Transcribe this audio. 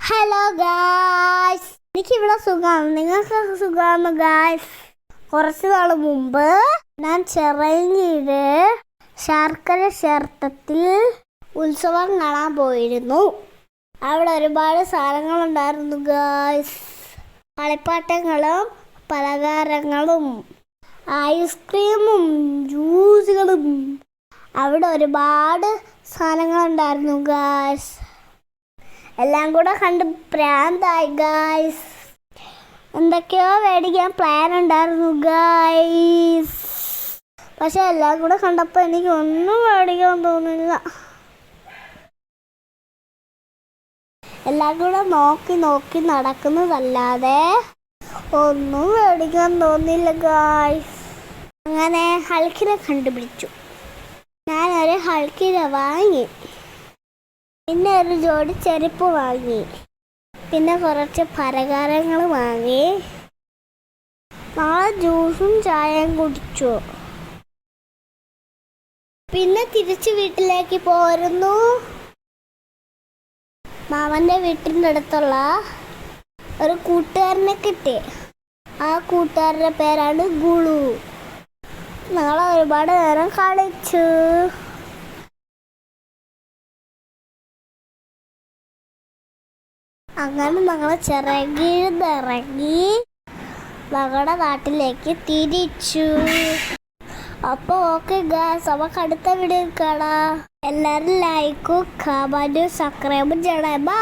Hello guys, എനിക്കിവിടെ സുഖമാണ്. നിങ്ങൾക്ക് സുഖമാണ് ഗായ്സ്? കുറച്ച് നാൾ മുമ്പ് ഞാൻ ചിറങ്ങിയില് ശർക്കര ക്ഷേത്രത്തിൽ ഉത്സവം കാണാൻ പോയിരുന്നു. അവിടെ ഒരുപാട് സാധനങ്ങളുണ്ടായിരുന്നു ഗായ്സ്. കളിപ്പാട്ടങ്ങളും പലഹാരങ്ങളും ഐസ്ക്രീമും ജ്യൂസുകളും അവിടെ ഒരുപാട് സാധനങ്ങളുണ്ടായിരുന്നു ഗായ്സ്. എല്ലാം കൂടെ കണ്ട് പ്രാന്തായി ഗായ്സ്. എന്തൊക്കെയോ മേടിക്കാൻ പ്ലാൻ ഉണ്ടായിരുന്നു ഗായ്സ്. പക്ഷെ എല്ലാം കൂടെ കണ്ടപ്പോൾ എനിക്ക് ഒന്നും മേടിക്കാൻ തോന്നില്ല. എല്ലാം കൂടെ നോക്കി നോക്കി നടക്കുന്നതല്ലാതെ ഒന്നും മേടിക്കാൻ തോന്നില്ല ഗായ്സ്. അങ്ങനെ ഹൾക്കിനെ കണ്ടുപിടിച്ചു. ഞാനൊരു ഹൾക്കിനെ വാങ്ങി. പിന്നെ ഒരു ജോഡി ചെരുപ്പ് വാങ്ങി. പിന്നെ കുറച്ച് പലഹാരങ്ങൾ വാങ്ങി. നാളെ ജ്യൂസും ചായയും കുടിച്ചു. പിന്നെ തിരിച്ച് വീട്ടിലേക്ക് പോരുന്നു. മാമൻ്റെ വീട്ടിൻ്റെ അടുത്തുള്ള ഒരു കൂട്ടുകാരനെ കിട്ടി. ആ കൂട്ടുകാരുടെ പേരാണ് ഗുളു. ഞങ്ങൾ ഒരുപാട് നേരം കളിച്ചു. അങ്ങനെ ഞങ്ങൾ ചിറകിന്നിറങ്ങി ഞങ്ങളുടെ നാട്ടിലേക്ക് തിരിച്ചു. അപ്പോൾ ഓക്കെ ഗായ്സ്, നമുക്ക് അടുത്ത വീഡിയോ കാണാം. എല്ലാവരും ലൈക്കും കമൻറ്റും സബ്സ്ക്രൈബും ചെയ്യണേ. ബൈ.